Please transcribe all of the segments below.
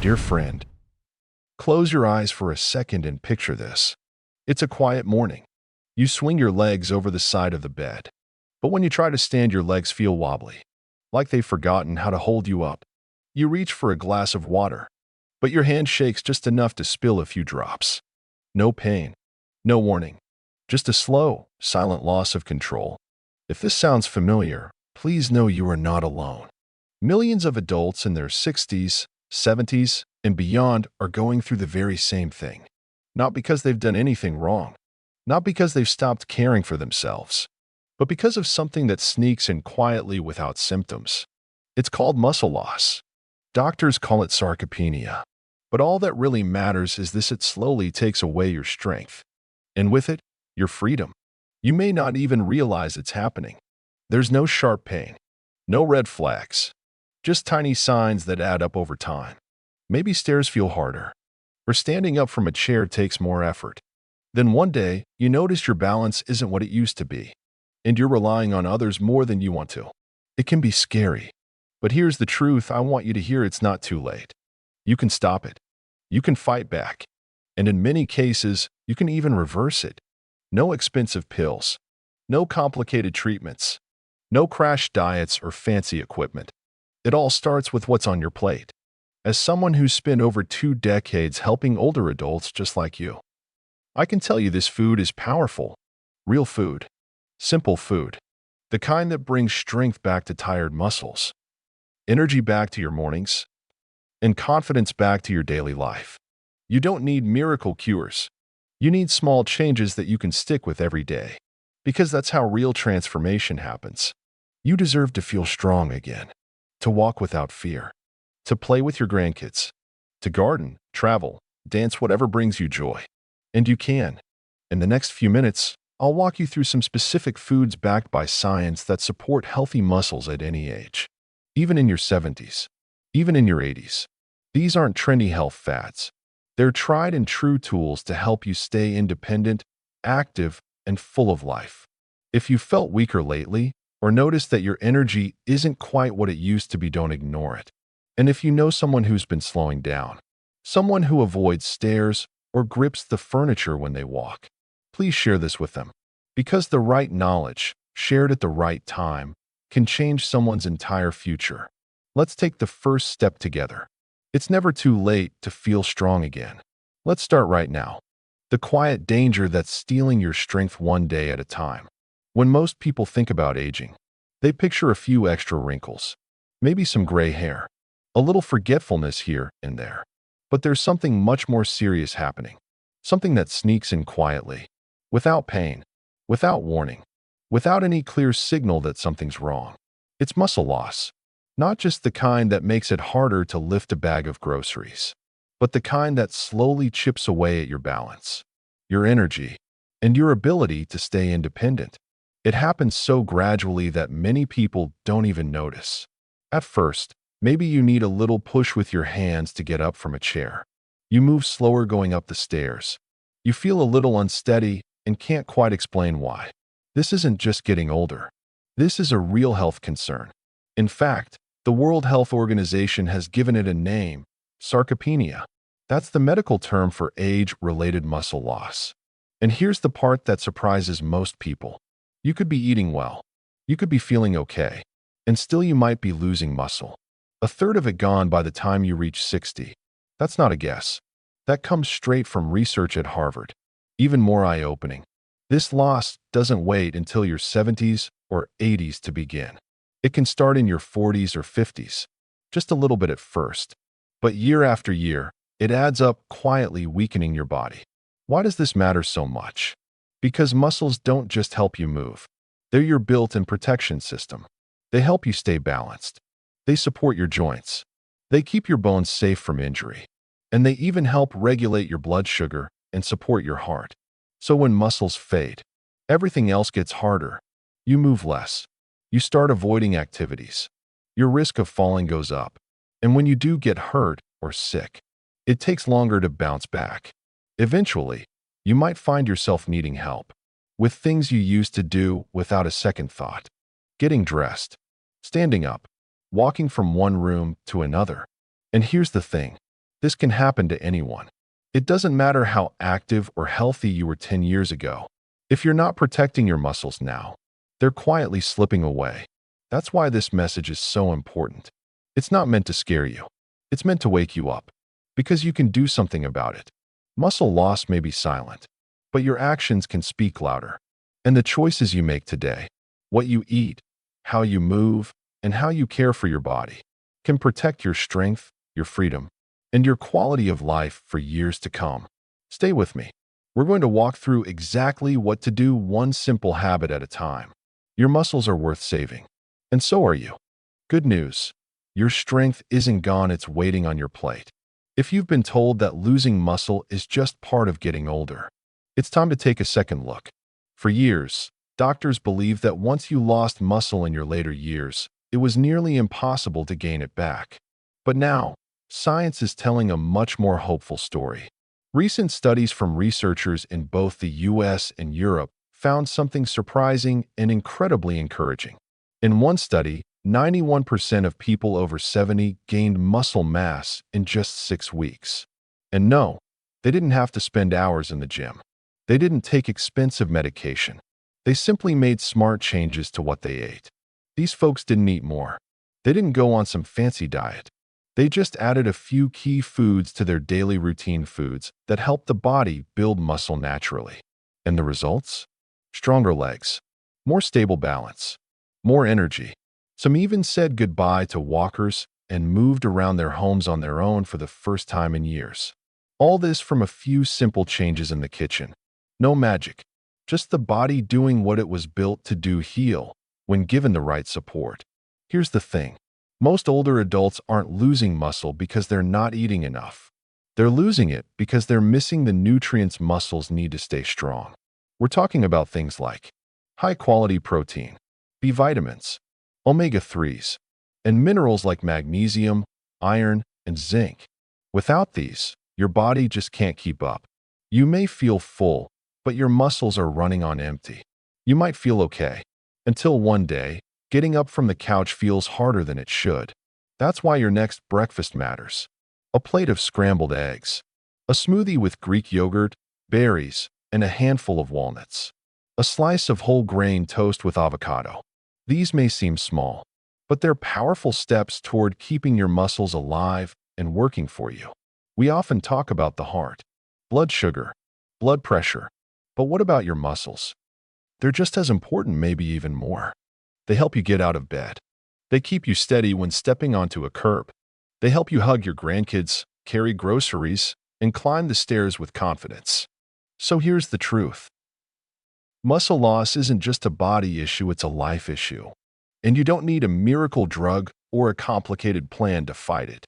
Dear friend, close your eyes for a second and picture this. It's a quiet morning. You swing your legs over the side of the bed. But when you try to stand, your legs feel wobbly, like they've forgotten how to hold you up. You reach for a glass of water, but your hand shakes just enough to spill a few drops. No pain, no warning, just a slow, silent loss of control. If this sounds familiar, please know you are not alone. Millions of adults in their 60s, 70s, and beyond are going through the very same thing. Not because they've done anything wrong, not because they've stopped caring for themselves, but because of something that sneaks in quietly without symptoms. It's called muscle loss. Doctors call it sarcopenia. But all that really matters is this: it slowly takes away your strength. And with it, your freedom. You may not even realize it's happening. There's no sharp pain, no red flags, just tiny signs that add up over time. Maybe stairs feel harder, or standing up from a chair takes more effort. Then one day, you notice your balance isn't what it used to be, and you're relying on others more than you want to. It can be scary. But here's the truth I want you to hear: it's not too late. You can stop it. You can fight back. And in many cases, you can even reverse it. No expensive pills, no complicated treatments, no crash diets or fancy equipment. It all starts with what's on your plate. As someone who's spent over 2 decades helping older adults just like you, I can tell you this food is powerful. Real food. Simple food. The kind that brings strength back to tired muscles, energy back to your mornings, and confidence back to your daily life. You don't need miracle cures. You need small changes that you can stick with every day. Because that's how real transformation happens. You deserve to feel strong again, to walk without fear, to play with your grandkids, to garden, travel, dance, whatever brings you joy. And you can. In the next few minutes, I'll walk you through some specific foods backed by science that support healthy muscles at any age. Even in your 70s, even in your 80s. These aren't trendy health fads. They're tried and true tools to help you stay independent, active, and full of life. If you felt weaker lately, or noticed that your energy isn't quite what it used to be, don't ignore it. And if you know someone who's been slowing down, someone who avoids stairs or grips the furniture when they walk, please share this with them. Because the right knowledge, shared at the right time, can change someone's entire future. Let's take the first step together. It's never too late to feel strong again. Let's start right now. The quiet danger that's stealing your strength one day at a time. When most people think about aging, they picture a few extra wrinkles, maybe some gray hair, a little forgetfulness here and there. But there's something much more serious happening. Something that sneaks in quietly, without pain, without warning, without any clear signal that something's wrong. It's muscle loss. Not just the kind that makes it harder to lift a bag of groceries, but the kind that slowly chips away at your balance, your energy, and your ability to stay independent. It happens so gradually that many people don't even notice. At first, maybe you need a little push with your hands to get up from a chair. You move slower going up the stairs. You feel a little unsteady and can't quite explain why. This isn't just getting older. This is a real health concern. In fact, the World Health Organization has given it a name: sarcopenia. That's the medical term for age-related muscle loss. And here's the part that surprises most people. You could be eating well. You could be feeling okay. And still you might be losing muscle. A third of it gone by the time you reach 60. That's not a guess. That comes straight from research at Harvard. Even more eye-opening. This loss doesn't wait until your 70s or 80s to begin. It can start in your 40s or 50s, just a little bit at first. But year after year, it adds up, quietly weakening your body. Why does this matter so much? Because muscles don't just help you move. They're your built-in protection system. They help you stay balanced. They support your joints. They keep your bones safe from injury. And they even help regulate your blood sugar and support your heart. So when muscles fade, everything else gets harder. You move less. You start avoiding activities. Your risk of falling goes up. And when you do get hurt or sick, it takes longer to bounce back. Eventually, you might find yourself needing help with things you used to do without a second thought. Getting dressed, standing up, walking from one room to another. And here's the thing. This can happen to anyone. It doesn't matter how active or healthy you were 10 years ago. If you're not protecting your muscles now, they're quietly slipping away. That's why this message is so important. It's not meant to scare you. It's meant to wake you up, because you can do something about it. Muscle loss may be silent, but your actions can speak louder. And the choices you make today, what you eat, how you move, and how you care for your body, can protect your strength, your freedom, and your quality of life for years to come. Stay with me. We're going to walk through exactly what to do, one simple habit at a time. Your muscles are worth saving, and so are you. Good news. Your strength isn't gone, it's waiting on your plate. If you've been told that losing muscle is just part of getting older, it's time to take a second look. For years, doctors believed that once you lost muscle in your later years, it was nearly impossible to gain it back. But now, science is telling a much more hopeful story. Recent studies from researchers in both the US and Europe found something surprising and incredibly encouraging. In one study, 91% of people over 70 gained muscle mass in just 6 weeks. And no, they didn't have to spend hours in the gym. They didn't take expensive medication. They simply made smart changes to what they ate. These folks didn't eat more. They didn't go on some fancy diet. They just added a few key foods to their daily routine, foods that help the body build muscle naturally. And the results? Stronger legs, more stable balance, more energy. Some even said goodbye to walkers and moved around their homes on their own for the first time in years. All this from a few simple changes in the kitchen. No magic, just the body doing what it was built to do: heal, when given the right support. Here's the thing. Most older adults aren't losing muscle because they're not eating enough. They're losing it because they're missing the nutrients muscles need to stay strong. We're talking about things like high-quality protein, B vitamins, omega-3s, and minerals like magnesium, iron, and zinc. Without these, your body just can't keep up. You may feel full, but your muscles are running on empty. You might feel okay, until one day, getting up from the couch feels harder than it should. That's why your next breakfast matters. A plate of scrambled eggs, a smoothie with Greek yogurt, berries, and a handful of walnuts, a slice of whole grain toast with avocado. These may seem small, but they're powerful steps toward keeping your muscles alive and working for you. We often talk about the heart, blood sugar, blood pressure, but what about your muscles? They're just as important, maybe even more. They help you get out of bed. They keep you steady when stepping onto a curb. They help you hug your grandkids, carry groceries, and climb the stairs with confidence. So here's the truth. Muscle loss isn't just a body issue, it's a life issue. And you don't need a miracle drug or a complicated plan to fight it.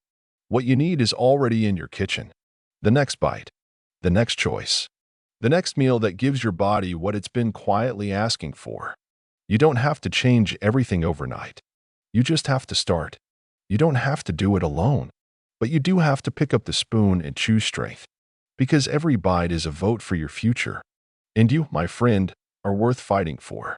What you need is already in your kitchen. The next bite, the next choice, the next meal that gives your body what it's been quietly asking for. You don't have to change everything overnight. You just have to start. You don't have to do it alone, but you do have to pick up the spoon and choose strength, because every bite is a vote for your future. And you, my friend, are worth fighting for.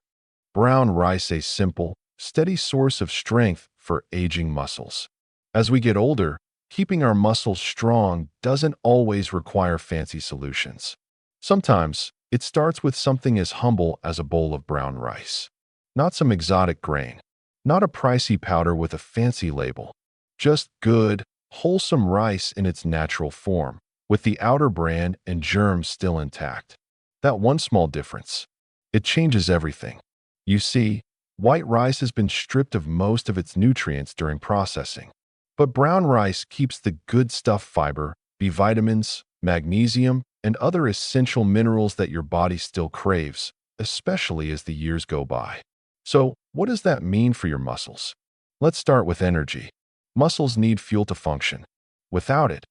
Brown rice, a simple, steady source of strength for aging muscles. As we get older, keeping our muscles strong doesn't always require fancy solutions. Sometimes, it starts with something as humble as a bowl of brown rice. Not some exotic grain, not a pricey powder with a fancy label. Just good, wholesome rice in its natural form, with the outer bran and germs still intact. That one small difference, it changes everything. You see, white rice has been stripped of most of its nutrients during processing. But brown rice keeps the good stuff: fiber, B vitamins, magnesium, and other essential minerals that your body still craves, especially as the years go by. So, what does that mean for your muscles? Let's start with energy. Muscles need fuel to function. Without it,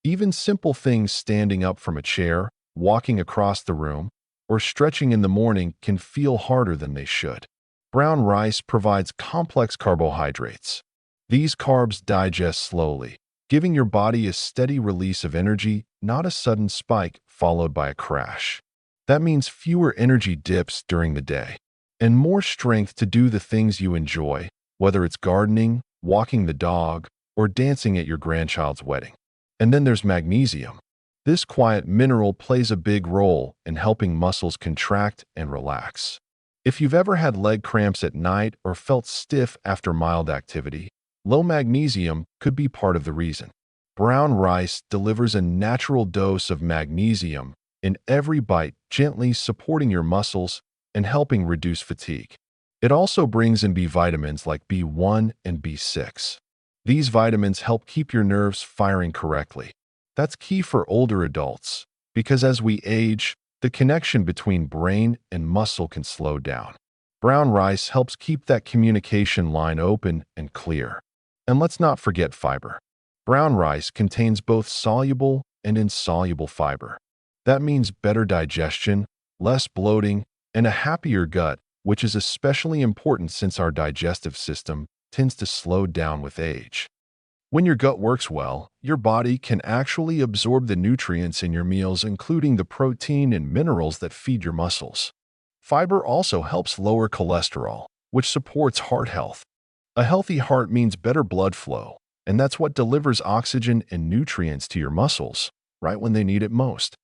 even simple things, standing up from a chair, walking across the room, or stretching in the morning, can feel harder than they should. Brown rice provides complex carbohydrates. These carbs digest slowly, giving your body a steady release of energy, not a sudden spike followed by a crash. That means fewer energy dips during the day, and more strength to do the things you enjoy, whether it's gardening, walking the dog, or dancing at your grandchild's wedding. And then there's magnesium. This quiet mineral plays a big role in helping muscles contract and relax. If you've ever had leg cramps at night or felt stiff after mild activity, low magnesium could be part of the reason. Brown rice delivers a natural dose of magnesium in every bite, gently supporting your muscles and helping reduce fatigue. It also brings in B vitamins like B1 and B6. These vitamins help keep your nerves firing correctly. That's key for older adults, because as we age, the connection between brain and muscle can slow down. Brown rice helps keep that communication line open and clear. And let's not forget fiber. Brown rice contains both soluble and insoluble fiber. That means better digestion, less bloating, and a happier gut, which is especially important since our digestive system tends to slow down with age. When your gut works well, your body can actually absorb the nutrients in your meals, including the protein and minerals that feed your muscles. Fiber also helps lower cholesterol, which supports heart health. A healthy heart means better blood flow, and that's what delivers oxygen and nutrients to your muscles, right when they need it most.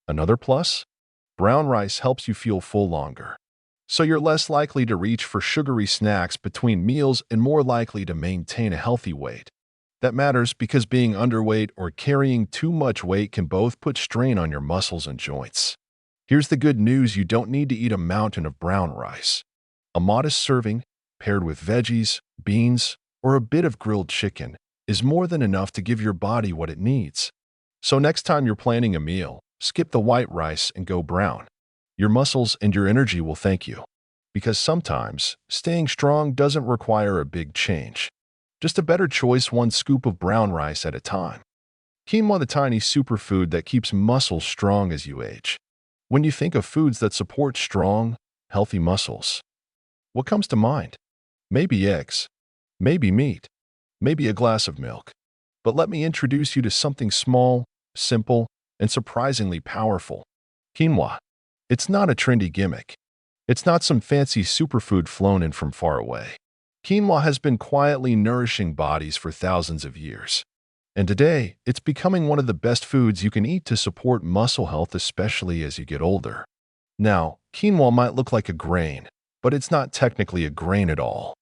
Another plus? Brown rice helps you feel full longer. So you're less likely to reach for sugary snacks between meals and more likely to maintain a healthy weight. That matters because being underweight or carrying too much weight can both put strain on your muscles and joints. Here's the good news: you don't need to eat a mountain of brown rice. A modest serving, paired with veggies, beans, or a bit of grilled chicken, is more than enough to give your body what it needs. So next time you're planning a meal, skip the white rice and go brown. Your muscles and your energy will thank you. Because sometimes, staying strong doesn't require a big change. Just a better choice, one scoop of brown rice at a time. Quinoa, the tiny superfood that keeps muscles strong as you age. When you think of foods that support strong, healthy muscles, what comes to mind? Maybe eggs, maybe meat, maybe a glass of milk. But let me introduce you to something small, simple, and surprisingly powerful. Quinoa. It's not a trendy gimmick. It's not some fancy superfood flown in from far away. Quinoa has been quietly nourishing bodies for thousands of years. And today, it's becoming one of the best foods you can eat to support muscle health, especially as you get older. Now, quinoa might look like a grain, but it's not technically a grain at all.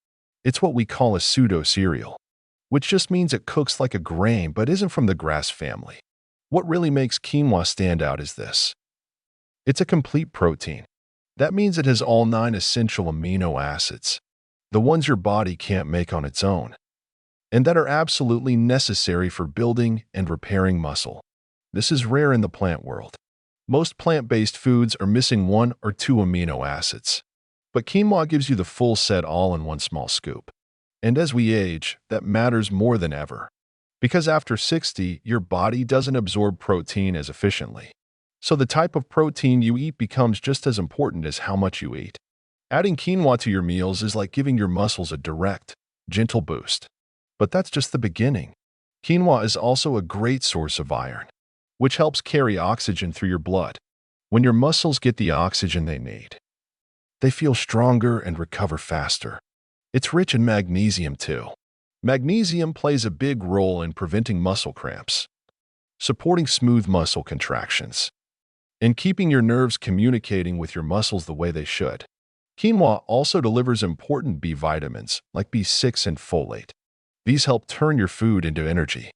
It's what we call a pseudo-cereal, which just means it cooks like a grain but isn't from the grass family. What really makes quinoa stand out is this. It's a complete protein. That means it has all 9 essential amino acids, the ones your body can't make on its own, and that are absolutely necessary for building and repairing muscle. This is rare in the plant world. Most plant-based foods are missing 1 or 2 amino acids, but quinoa gives you the full set all in one small scoop. And as we age, that matters more than ever. Because after 60, your body doesn't absorb protein as efficiently. So the type of protein you eat becomes just as important as how much you eat. Adding quinoa to your meals is like giving your muscles a direct, gentle boost. But that's just the beginning. Quinoa is also a great source of iron, which helps carry oxygen through your blood. When your muscles get the oxygen they need, they feel stronger and recover faster. It's rich in magnesium too. Magnesium plays a big role in preventing muscle cramps, supporting smooth muscle contractions, and keeping your nerves communicating with your muscles the way they should. Quinoa also delivers important B vitamins like B6 and folate. These help turn your food into energy,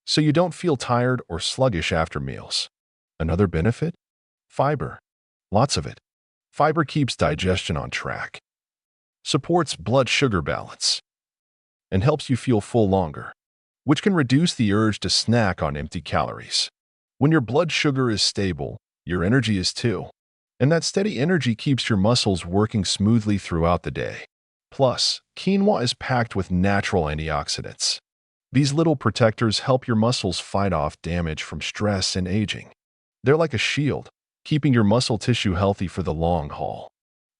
so you don't feel tired or sluggish after meals. Another benefit? Fiber. Lots of it. Fiber keeps digestion on track, supports blood sugar balance, and helps you feel full longer, which can reduce the urge to snack on empty calories. When your blood sugar is stable, your energy is too. And that steady energy keeps your muscles working smoothly throughout the day. Plus, quinoa is packed with natural antioxidants. These little protectors help your muscles fight off damage from stress and aging. They're like a shield, keeping your muscle tissue healthy for the long haul.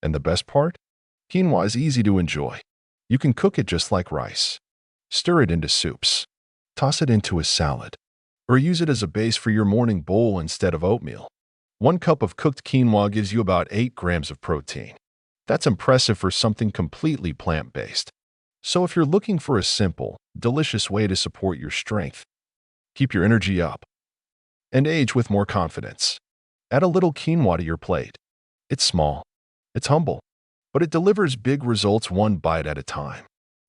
And the best part? Quinoa is easy to enjoy. You can cook it just like rice. Stir it into soups. Toss it into a salad. Or use it as a base for your morning bowl instead of oatmeal. 1 cup of cooked quinoa gives you about 8 grams of protein. That's impressive for something completely plant-based. So if you're looking for a simple, delicious way to support your strength, keep your energy up, and age with more confidence. Add a little quinoa to your plate. It's small, it's humble, but it delivers big results one bite at a time.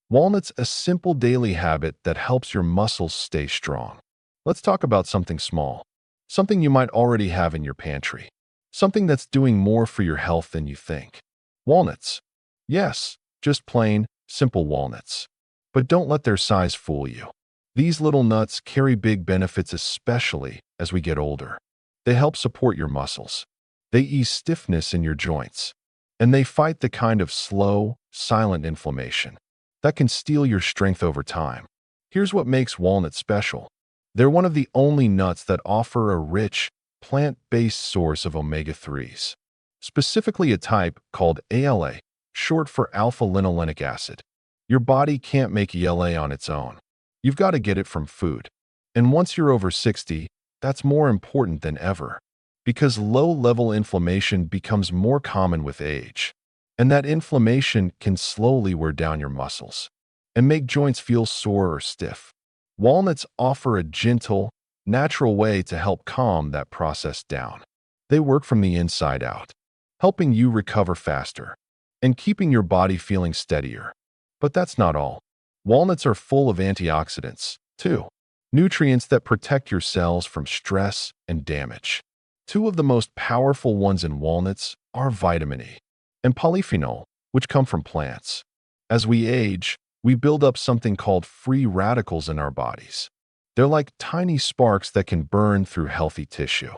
Walnuts, a simple daily habit that helps your muscles stay strong. Let's talk about something small, something you might already have in your pantry, something that's doing more for your health than you think. Walnuts. Yes, just plain, simple walnuts. But don't let their size fool you. These little nuts carry big benefits, especially as we get older. They help support your muscles. They ease stiffness in your joints. And they fight the kind of slow, silent inflammation that can steal your strength over time. Here's what makes walnuts special. They're one of the only nuts that offer a rich, plant-based source of omega-3s, specifically a type called ALA, short for alpha-linolenic acid. Your body can't make ALA on its own. You've got to get it from food. And once you're over 60, that's more important than ever, because low-level inflammation becomes more common with age. And that inflammation can slowly wear down your muscles and make joints feel sore or stiff. Walnuts offer a gentle, natural way to help calm that process down. They work from the inside out, helping you recover faster and keeping your body feeling steadier. But that's not all. Walnuts are full of antioxidants, too, nutrients that protect your cells from stress and damage. Two of the most powerful ones in walnuts are vitamin E and polyphenol, which come from plants. As we age, we build up something called free radicals in our bodies. They're like tiny sparks that can burn through healthy tissue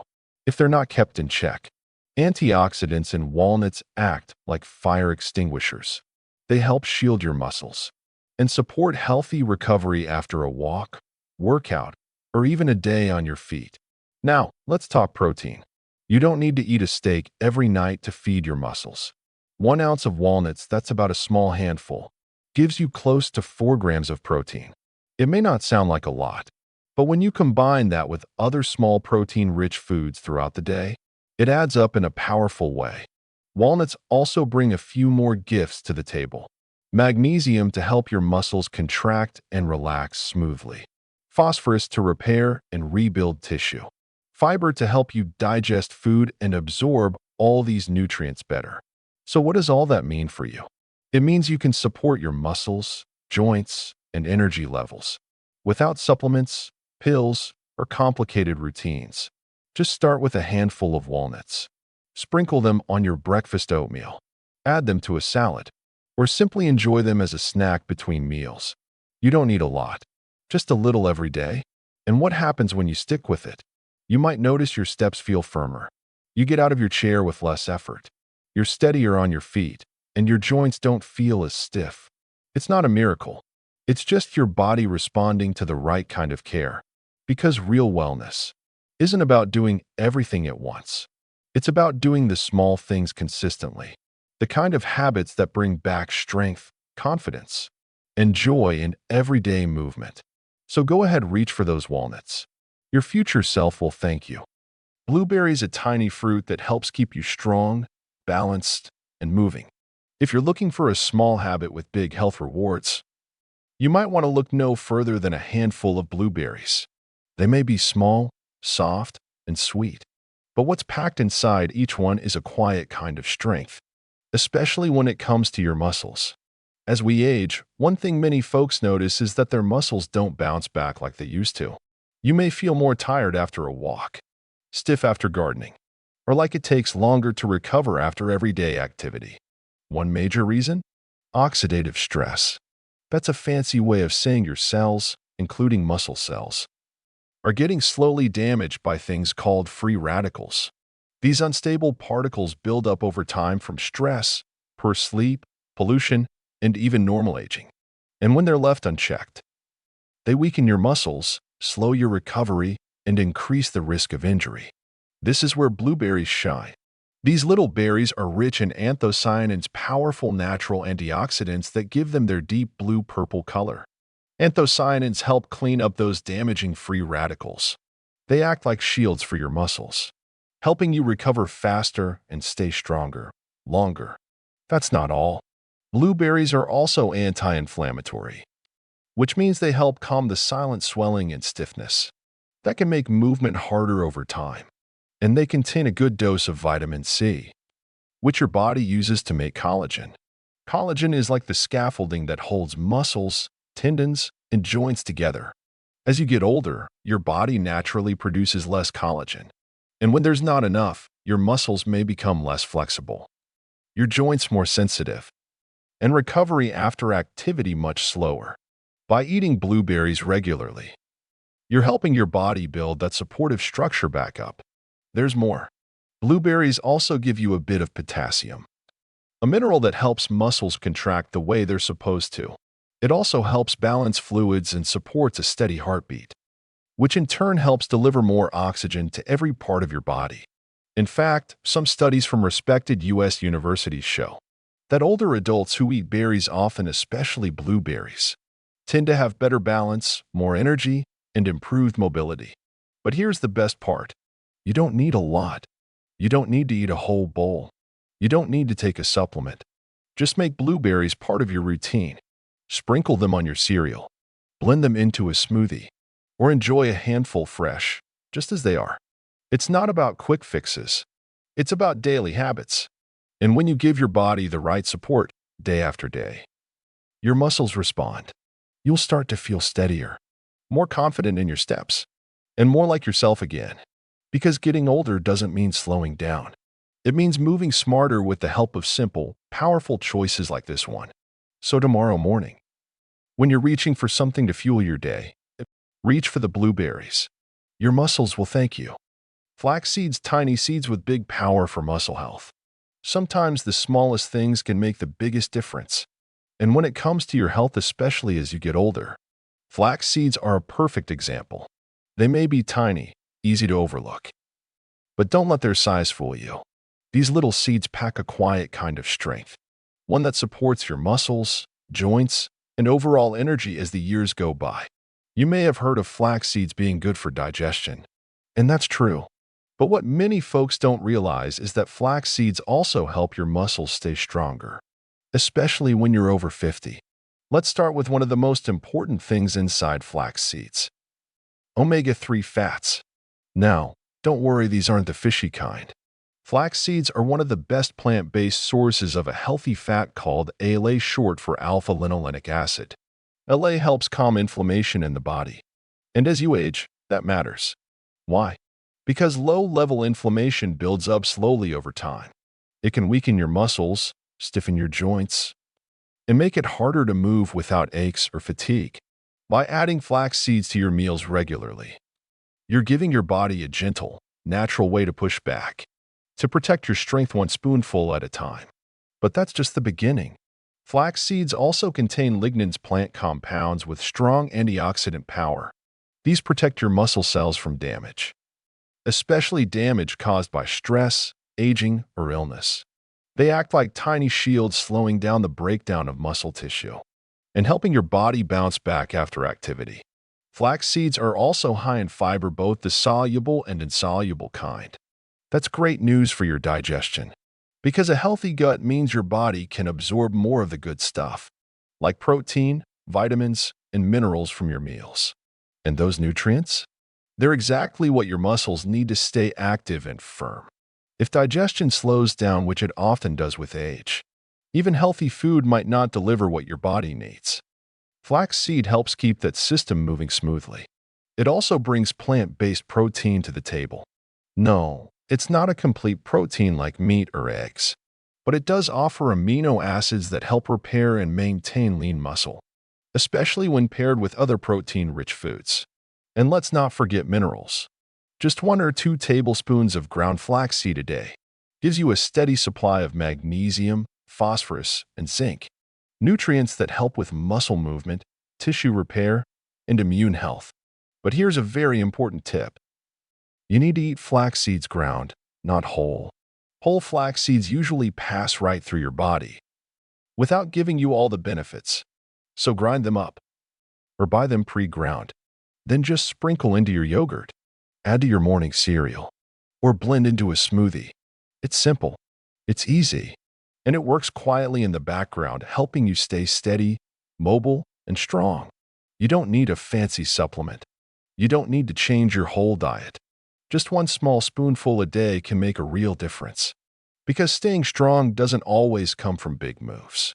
if they're not kept in check. Antioxidants in walnuts act like fire extinguishers. They help shield your muscles and support healthy recovery after a walk, workout, or even a day on your feet. Now, let's talk protein. You don't need to eat a steak every night to feed your muscles. 1 ounce of walnuts, that's about a small handful, gives you close to 4 grams of protein. It may not sound like a lot, but when you combine that with other small protein-rich foods throughout the day, it adds up in a powerful way. Walnuts also bring a few more gifts to the table. Magnesium to help your muscles contract and relax smoothly. Phosphorus to repair and rebuild tissue. Fiber to help you digest food and absorb all these nutrients better. So what does all that mean for you? It means you can support your muscles, joints, and energy levels without supplements, pills, or complicated routines. Just start with a handful of walnuts. Sprinkle them on your breakfast oatmeal. Add them to a salad, or simply enjoy them as a snack between meals. You don't need a lot, just a little every day. And what happens when you stick with it? You might notice your steps feel firmer. You get out of your chair with less effort. You're steadier on your feet, and your joints don't feel as stiff. It's not a miracle. It's just your body responding to the right kind of care. Because real wellness isn't about doing everything at once. It's about doing the small things consistently, the kind of habits that bring back strength, confidence, and joy in everyday movement. So go ahead, reach for those walnuts. Your future self will thank you. Blueberries, a tiny fruit that helps keep you strong, balanced, and moving. If you're looking for a small habit with big health rewards, you might want to look no further than a handful of blueberries. They may be small, soft, and sweet, but what's packed inside each one is a quiet kind of strength, especially when it comes to your muscles. As we age, one thing many folks notice is that their muscles don't bounce back like they used to. You may feel more tired after a walk, stiff after gardening, or like it takes longer to recover after everyday activity. One major reason? Oxidative stress. That's a fancy way of saying your cells, including muscle cells, are getting slowly damaged by things called free radicals. These unstable particles build up over time from stress, poor sleep, pollution, and even normal aging. And when they're left unchecked, they weaken your muscles, slow your recovery, and increase the risk of injury. This is where blueberries shine. These little berries are rich in anthocyanins, powerful natural antioxidants that give them their deep blue-purple color. Anthocyanins help clean up those damaging free radicals. They act like shields for your muscles, helping you recover faster and stay stronger, longer. That's not all. Blueberries are also anti-inflammatory, which means they help calm the silent swelling and stiffness. that can make movement harder over time. And they contain a good dose of vitamin C, which your body uses to make collagen. Collagen is like the scaffolding that holds muscles, tendons, and joints together. As you get older, your body naturally produces less collagen. And when there's not enough, your muscles may become less flexible, your joints more sensitive, and recovery after activity much slower. By eating blueberries regularly, you're helping your body build that supportive structure back up. There's more. Blueberries also give you a bit of potassium, a mineral that helps muscles contract the way they're supposed to. It also helps balance fluids and supports a steady heartbeat, which in turn helps deliver more oxygen to every part of your body. In fact, some studies from respected U.S. universities show that older adults who eat berries often, especially blueberries, tend to have better balance, more energy, and improved mobility. But here's the best part. You don't need a lot. You don't need to eat a whole bowl. You don't need to take a supplement. Just make blueberries part of your routine. Sprinkle them on your cereal, blend them into a smoothie, or enjoy a handful fresh, just as they are. It's not about quick fixes. It's about daily habits. And when you give your body the right support day after day, your muscles respond. You'll start to feel steadier, more confident in your steps, and more like yourself again. Because getting older doesn't mean slowing down. It means moving smarter with the help of simple, powerful choices like this one. So tomorrow morning, when you're reaching for something to fuel your day, reach for the blueberries. Your muscles will thank you. Flax seeds, tiny seeds with big power for muscle health. Sometimes the smallest things can make the biggest difference. And when it comes to your health, especially as you get older, flax seeds are a perfect example. They may be tiny, easy to overlook, but don't let their size fool you. These little seeds pack a quiet kind of strength, one that supports your muscles, joints, and overall energy as the years go by. You may have heard of flax seeds being good for digestion, and that's true. But what many folks don't realize is that flax seeds also help your muscles stay stronger, especially when you're over 50. Let's start with one of the most important things inside flax seeds: omega-3 fats. Now, don't worry, these aren't the fishy kind. Flax seeds are one of the best plant-based sources of a healthy fat called ALA, short for alpha-linolenic acid. ALA helps calm inflammation in the body. And as you age, that matters. Why? Because low-level inflammation builds up slowly over time. It can weaken your muscles, stiffen your joints, and make it harder to move without aches or fatigue. By adding flax seeds to your meals regularly, you're giving your body a gentle, natural way to push back, to protect your strength one spoonful at a time. But that's just the beginning. Flax seeds also contain lignans, plant compounds with strong antioxidant power. These protect your muscle cells from damage, especially damage caused by stress, aging, or illness. They act like tiny shields, slowing down the breakdown of muscle tissue and helping your body bounce back after activity. Flax seeds are also high in fiber, both the soluble and insoluble kind. That's great news for your digestion, because a healthy gut means your body can absorb more of the good stuff, like protein, vitamins, and minerals from your meals. And those nutrients? They're exactly what your muscles need to stay active and firm. If digestion slows down, which it often does with age, even healthy food might not deliver what your body needs. Flax seed helps keep that system moving smoothly. It also brings plant-based protein to the table. No, it's not a complete protein like meat or eggs, but it does offer amino acids that help repair and maintain lean muscle, especially when paired with other protein-rich foods. And let's not forget minerals. Just 1 or 2 tablespoons of ground flaxseed a day gives you a steady supply of magnesium, phosphorus, and zinc, nutrients that help with muscle movement, tissue repair, and immune health. But here's a very important tip. You need to eat flax seeds ground, not whole. Whole flax seeds usually pass right through your body without giving you all the benefits. So grind them up or buy them pre-ground. Then just sprinkle into your yogurt, add to your morning cereal, or blend into a smoothie. It's simple, it's easy, and it works quietly in the background, helping you stay steady, mobile, and strong. You don't need a fancy supplement. You don't need to change your whole diet. Just one small spoonful a day can make a real difference. Because staying strong doesn't always come from big moves.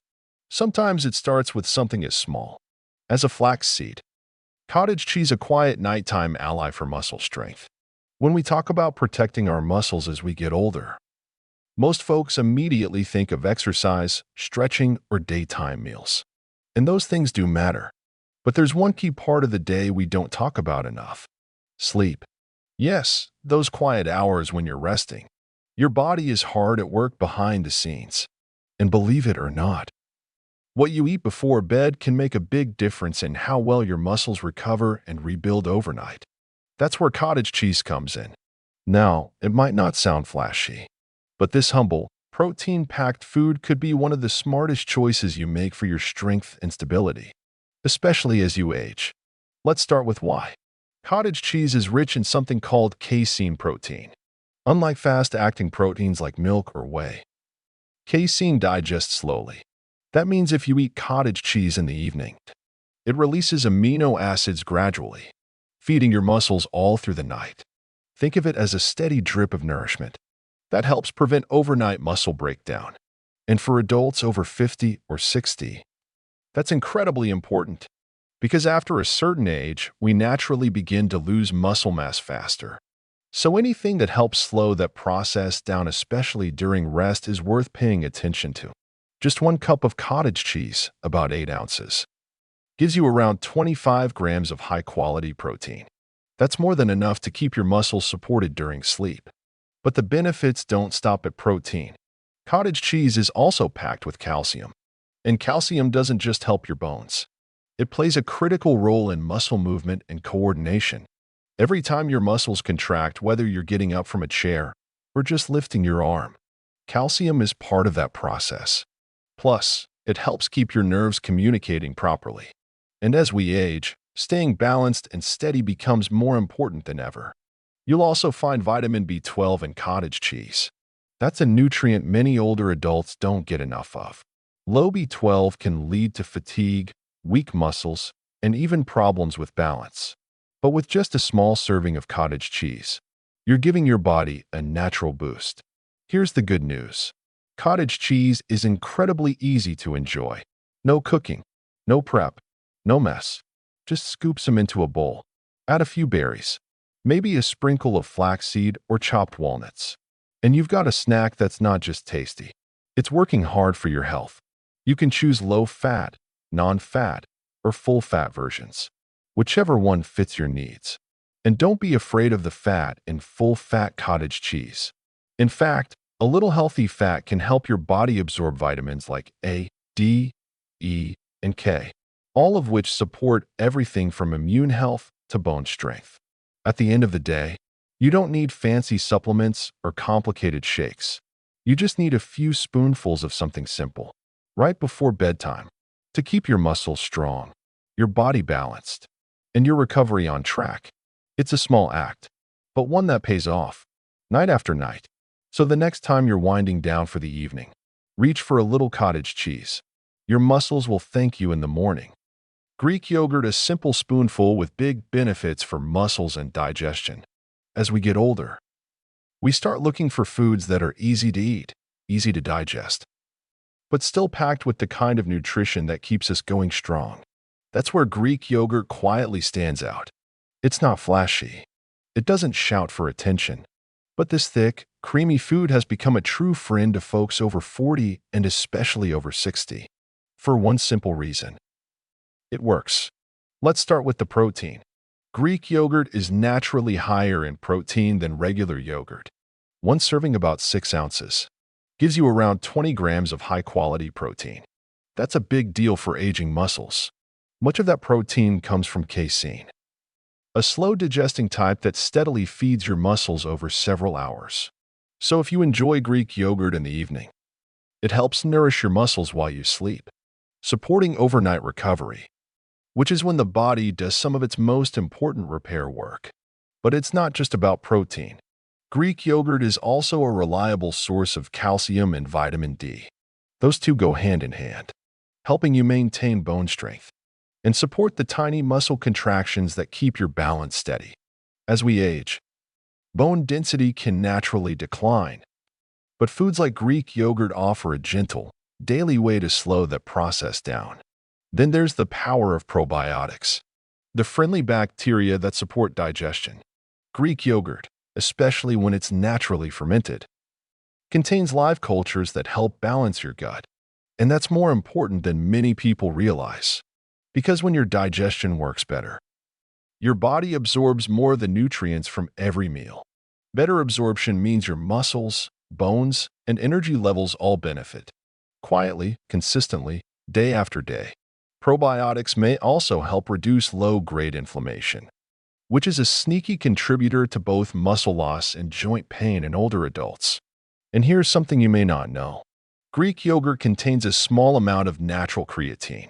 Sometimes it starts with something as small as a flax seed. Cottage cheese, a quiet nighttime ally for muscle strength. When we talk about protecting our muscles as we get older, most folks immediately think of exercise, stretching, or daytime meals. And those things do matter. But there's one key part of the day we don't talk about enough: sleep. Yes, those quiet hours when you're resting. Your body is hard at work behind the scenes. And believe it or not, what you eat before bed can make a big difference in how well your muscles recover and rebuild overnight. That's where cottage cheese comes in. Now, it might not sound flashy, but this humble, protein-packed food could be one of the smartest choices you make for your strength and stability, especially as you age. Let's start with why. Cottage cheese is rich in something called casein protein. Unlike fast-acting proteins like milk or whey, casein digests slowly. That means if you eat cottage cheese in the evening, it releases amino acids gradually, feeding your muscles all through the night. Think of it as a steady drip of nourishment that helps prevent overnight muscle breakdown. And for adults over 50 or 60, that's incredibly important because after a certain age, we naturally begin to lose muscle mass faster. So anything that helps slow that process down, especially during rest, is worth paying attention to. Just 1 cup of cottage cheese, about 8 ounces, gives you around 25 grams of high-quality protein. That's more than enough to keep your muscles supported during sleep. But the benefits don't stop at protein. Cottage cheese is also packed with calcium. And calcium doesn't just help your bones. It plays a critical role in muscle movement and coordination. Every time your muscles contract, whether you're getting up from a chair or just lifting your arm, calcium is part of that process. Plus, it helps keep your nerves communicating properly. And as we age, staying balanced and steady becomes more important than ever. You'll also find vitamin B12 in cottage cheese. That's a nutrient many older adults don't get enough of. Low B12 can lead to fatigue, weak muscles, and even problems with balance. But with just a small serving of cottage cheese, you're giving your body a natural boost. Here's the good news. Cottage cheese is incredibly easy to enjoy. No cooking, no prep, no mess. Just scoop some into a bowl. Add a few berries, maybe a sprinkle of flaxseed or chopped walnuts. And you've got a snack that's not just tasty. It's working hard for your health. You can choose low-fat, non-fat, or full-fat versions, whichever one fits your needs. And don't be afraid of the fat in full-fat cottage cheese. In fact, a little healthy fat can help your body absorb vitamins like A, D, E, and K, all of which support everything from immune health to bone strength. At the end of the day, you don't need fancy supplements or complicated shakes. You just need a few spoonfuls of something simple, right before bedtime, to keep your muscles strong, your body balanced, and your recovery on track. It's a small act, but one that pays off, night after night. So the next time you're winding down for the evening, reach for a little cottage cheese. Your muscles will thank you in the morning. Greek yogurt, a simple spoonful with big benefits for muscles and digestion. As we get older, we start looking for foods that are easy to eat, easy to digest, but still packed with the kind of nutrition that keeps us going strong. That's where Greek yogurt quietly stands out. It's not flashy. It doesn't shout for attention. But this thick, creamy food has become a true friend to folks over 40 and especially over 60. For one simple reason. It works. Let's start with the protein. Greek yogurt is naturally higher in protein than regular yogurt. One serving, about 6 ounces, gives you around 20 grams of high-quality protein. That's a big deal for aging muscles. Much of that protein comes from casein, a slow-digesting type that steadily feeds your muscles over several hours. So if you enjoy Greek yogurt in the evening, it helps nourish your muscles while you sleep, supporting overnight recovery, which is when the body does some of its most important repair work. But it's not just about protein. Greek yogurt is also a reliable source of calcium and vitamin D. Those two go hand in hand, helping you maintain bone strength. and support the tiny muscle contractions that keep your balance steady. As we age, bone density can naturally decline, but foods like Greek yogurt offer a gentle, daily way to slow that process down. Then there's the power of probiotics, the friendly bacteria that support digestion. Greek yogurt, especially when it's naturally fermented, contains live cultures that help balance your gut. And that's more important than many people realize. Because when your digestion works better, your body absorbs more of the nutrients from every meal. Better absorption means your muscles, bones, and energy levels all benefit. Quietly, consistently, day after day. Probiotics may also help reduce low-grade inflammation, which is a sneaky contributor to both muscle loss and joint pain in older adults. And here's something you may not know. Greek yogurt contains a small amount of natural creatine.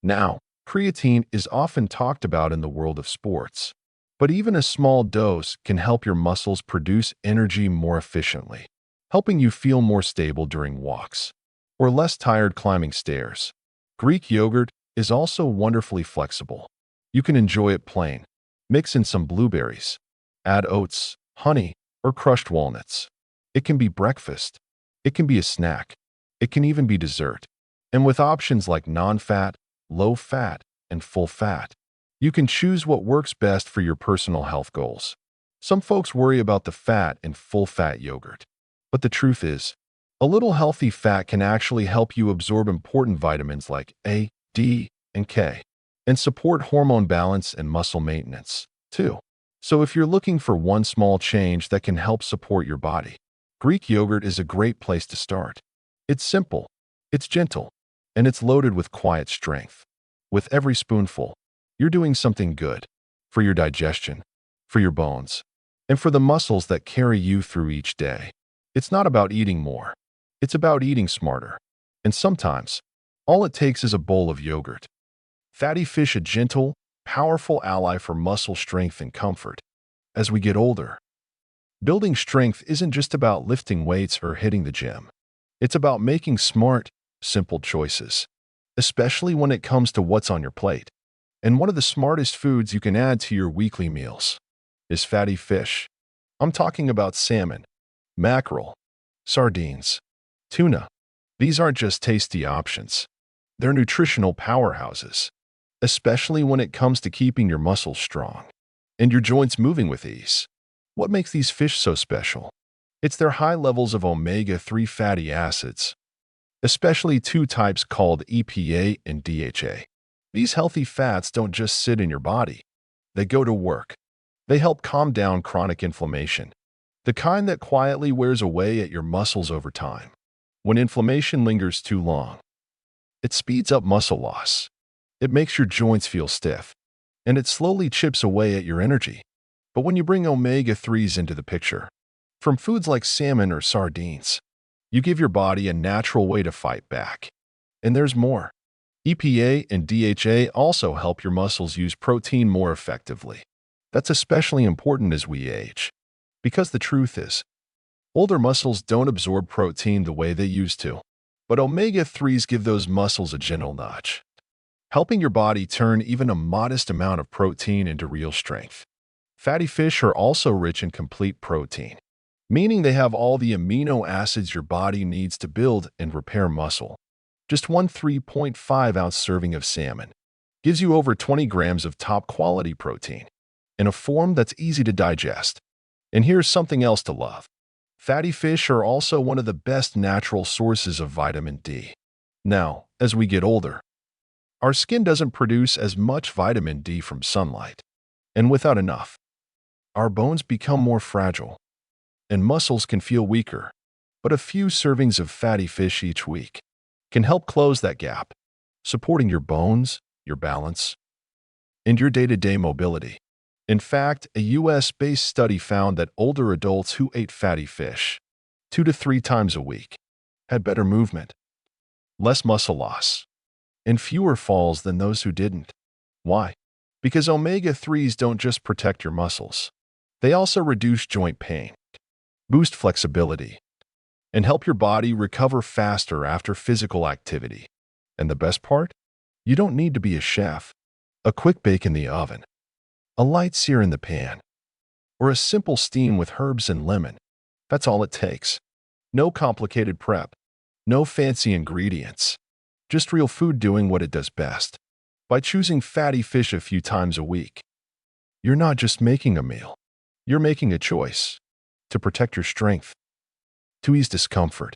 Now, creatine is often talked about in the world of sports, but even a small dose can help your muscles produce energy more efficiently, helping you feel more stable during walks or less tired climbing stairs. Greek yogurt is also wonderfully flexible. You can enjoy it plain, mix in some blueberries, add oats, honey, or crushed walnuts. It can be breakfast. It can be a snack. It can even be dessert. And with options like non-fat, low-fat, and full-fat, you can choose what works best for your personal health goals. Some folks worry about the fat in full-fat yogurt. But the truth is, a little healthy fat can actually help you absorb important vitamins like A, D, and K, and support hormone balance and muscle maintenance, too. So if you're looking for one small change that can help support your body, Greek yogurt is a great place to start. It's simple, it's gentle, and it's loaded with quiet strength. With every spoonful, you're doing something good for your digestion, for your bones, and for the muscles that carry you through each day. It's not about eating more. It's about eating smarter. And sometimes, all it takes is a bowl of yogurt. Fatty fish, a gentle, powerful ally for muscle strength and comfort. As we get older, building strength isn't just about lifting weights or hitting the gym. It's about making smart, simple choices, especially when it comes to what's on your plate. And one of the smartest foods you can add to your weekly meals is fatty fish. I'm talking about salmon, mackerel, sardines, tuna. These aren't just tasty options. They're nutritional powerhouses, especially when it comes to keeping your muscles strong and your joints moving with ease. What makes these fish so special? It's their high levels of omega-3 fatty acids, especially two types called EPA and DHA. These healthy fats don't just sit in your body. They go to work. They help calm down chronic inflammation, the kind that quietly wears away at your muscles over time. When inflammation lingers too long, it speeds up muscle loss. It makes your joints feel stiff, and it slowly chips away at your energy. But when you bring omega-3s into the picture, from foods like salmon or sardines, you give your body a natural way to fight back. And there's more. EPA and DHA also help your muscles use protein more effectively. That's especially important as we age. Because the truth is, older muscles don't absorb protein the way they used to. But omega-3s give those muscles a gentle nudge, helping your body turn even a modest amount of protein into real strength. Fatty fish are also rich in complete protein, meaning they have all the amino acids your body needs to build and repair muscle. Just one 3.5-ounce serving of salmon gives you over 20 grams of top-quality protein in a form that's easy to digest. And here's something else to love. Fatty fish are also one of the best natural sources of vitamin D. Now, as we get older, our skin doesn't produce as much vitamin D from sunlight, and without enough, our bones become more fragile, and muscles can feel weaker. But a few servings of fatty fish each week can help close that gap, supporting your bones, your balance, and your day-to-day mobility. In fact, a US-based study found that older adults who ate fatty fish 2 to 3 times a week had better movement, less muscle loss, and fewer falls than those who didn't. Why? Because omega-3s don't just protect your muscles. They also reduce joint pain, boost flexibility, and help your body recover faster after physical activity. And the best part? You don't need to be a chef. A quick bake in the oven, a light sear in the pan, or a simple steam with herbs and lemon. That's all it takes. No complicated prep, no fancy ingredients. Just real food doing what it does best. By choosing fatty fish a few times a week, you're not just making a meal. You're making a choice to protect your strength, to ease discomfort,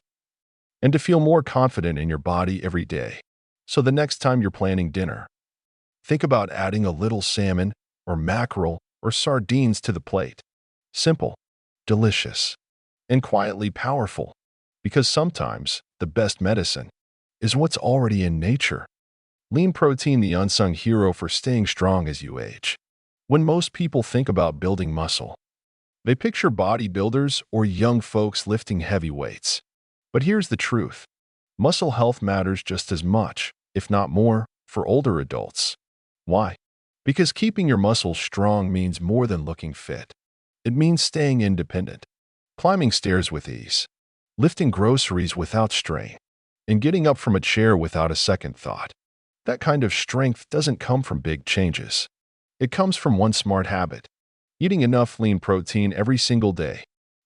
and to feel more confident in your body every day. So the next time you're planning dinner, think about adding a little salmon or mackerel or sardines to the plate. Simple, delicious, and quietly powerful. Because sometimes the best medicine is what's already in nature. Lean protein, the unsung hero for staying strong as you age. When most people think about building muscle, they picture bodybuilders or young folks lifting heavy weights. But here's the truth. Muscle health matters just as much, if not more, for older adults. Why? Because keeping your muscles strong means more than looking fit. It means staying independent, climbing stairs with ease, lifting groceries without strain, and getting up from a chair without a second thought. That kind of strength doesn't come from big changes. It comes from one smart habit: eating enough lean protein every single day.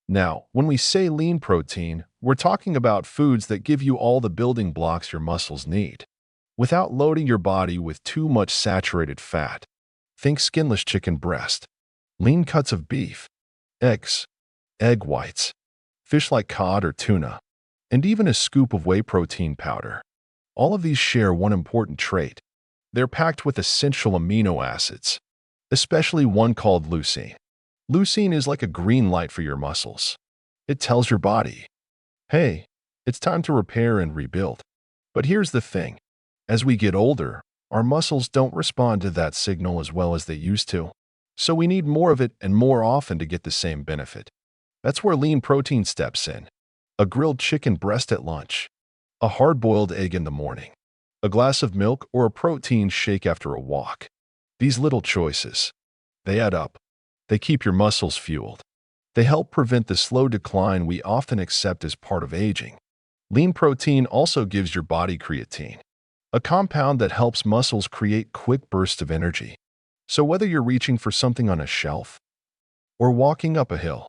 Now, when we say lean protein, we're talking about foods that give you all the building blocks your muscles need, without loading your body with too much saturated fat. Think skinless chicken breast, lean cuts of beef, eggs, egg whites, fish like cod or tuna, and even a scoop of whey protein powder. All of these share one important trait. They're packed with essential amino acids, especially one called leucine. Leucine is like a green light for your muscles. It tells your body, hey, it's time to repair and rebuild. But here's the thing. As we get older, our muscles don't respond to that signal as well as they used to. So we need more of it and more often to get the same benefit. That's where lean protein steps in. A grilled chicken breast at lunch, a hard-boiled egg in the morning, a glass of milk, or a protein shake after a walk. These little choices, they add up. They keep your muscles fueled. They help prevent the slow decline we often accept as part of aging. Lean protein also gives your body creatine, a compound that helps muscles create quick bursts of energy. So whether you're reaching for something on a shelf or walking up a hill,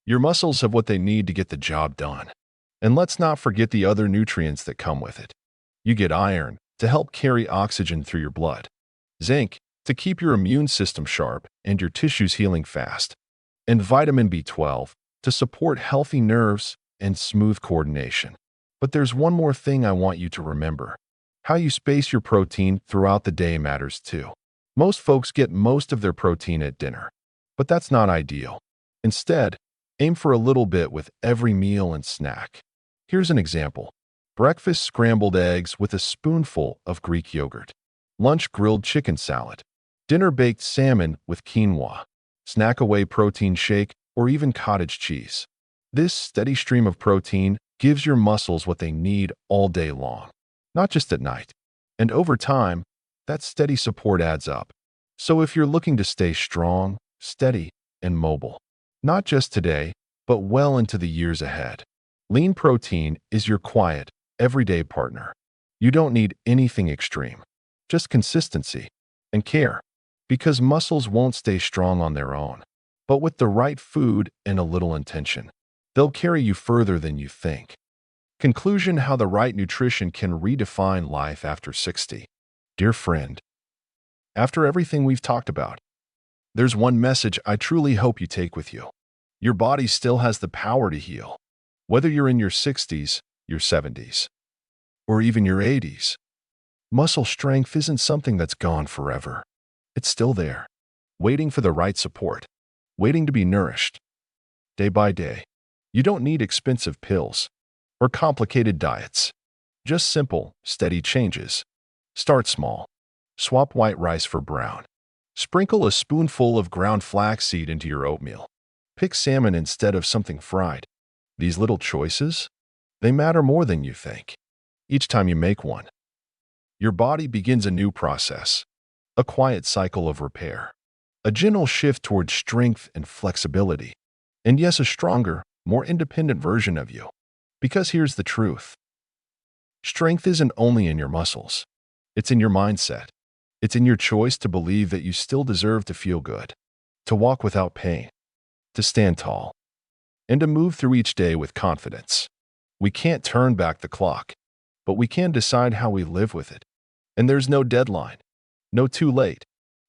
your muscles have what they need to get the job done. And let's not forget the other nutrients that come with it. You get iron to help carry oxygen through your blood, zinc to keep your immune system sharp and your tissues healing fast, and vitamin B12 to support healthy nerves and smooth coordination. But there's one more thing I want you to remember. How you space your protein throughout the day matters too. Most folks get most of their protein at dinner, but that's not ideal. Instead, aim for a little bit with every meal and snack. Here's an example. Breakfast scrambled eggs with a spoonful of Greek yogurt. Lunch grilled chicken salad. Dinner baked salmon with quinoa. Snack away protein shake or even cottage cheese. This steady stream of protein gives your muscles what they need all day long, not just at night. And over time, that steady support adds up. So if you're looking to stay strong, steady, and mobile, not just today, but well into the years ahead, lean protein is your quiet, everyday partner. You don't need anything extreme, just consistency and care, because muscles won't stay strong on their own. But with the right food and a little intention, they'll carry you further than you think. Conclusion: how the right nutrition can redefine life after 60. Dear friend, after everything we've talked about, there's one message I truly hope you take with you. Your body still has the power to heal. Whether you're in your 60s, your 70s, or even your 80s, muscle strength isn't something that's gone forever. It's still there, waiting for the right support, waiting to be nourished. Day by day, you don't need expensive pills or complicated diets. Just simple, steady changes. Start small. Swap white rice for brown. Sprinkle a spoonful of ground flaxseed into your oatmeal. Pick salmon instead of something fried. These little choices, they matter more than you think. Each time you make one, your body begins a new process, a quiet cycle of repair, a gentle shift towards strength and flexibility, and yes, a stronger, more independent version of you. Because here's the truth. Strength isn't only in your muscles. It's in your mindset, It's in your choice to believe that you still deserve to feel good, to walk without pain, to stand tall, and to move through each day with confidence. We can't turn back the clock, but we can decide how we live with it. And there's no deadline, no too late.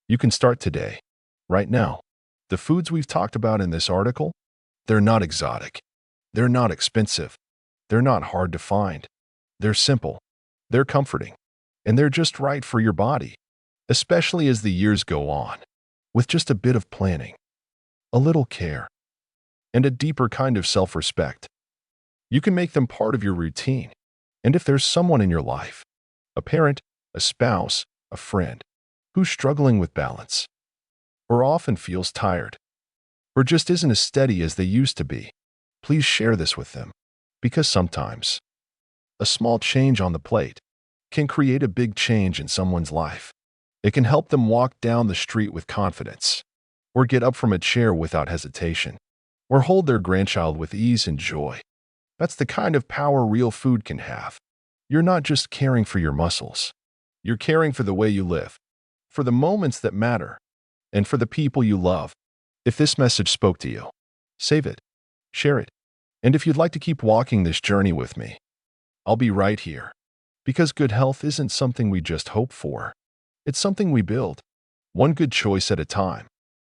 You can start today, right now. The foods we've talked about in this article, they're not exotic. They're not expensive. They're not hard to find. They're simple. They're comforting. And they're just right for your body, especially as the years go on. With just a bit of planning, a little care, and a deeper kind of self-respect, you can make them part of your routine. And if there's someone in your life, a parent, a spouse, a friend, who's struggling with balance, or often feels tired, or just isn't as steady as they used to be, please share this with them. Because sometimes, a small change on the plate can create a big change in someone's life. It can help them walk down the street with confidence, or get up from a chair without hesitation, or hold their grandchild with ease and joy. That's the kind of power real food can have. You're not just caring for your muscles. You're caring for the way you live, for the moments that matter, and for the people you love. If this message spoke to you, save it, share it. And if you'd like to keep walking this journey with me, I'll be right here. Because good health isn't something we just hope for. It's something we build, one good choice at a time.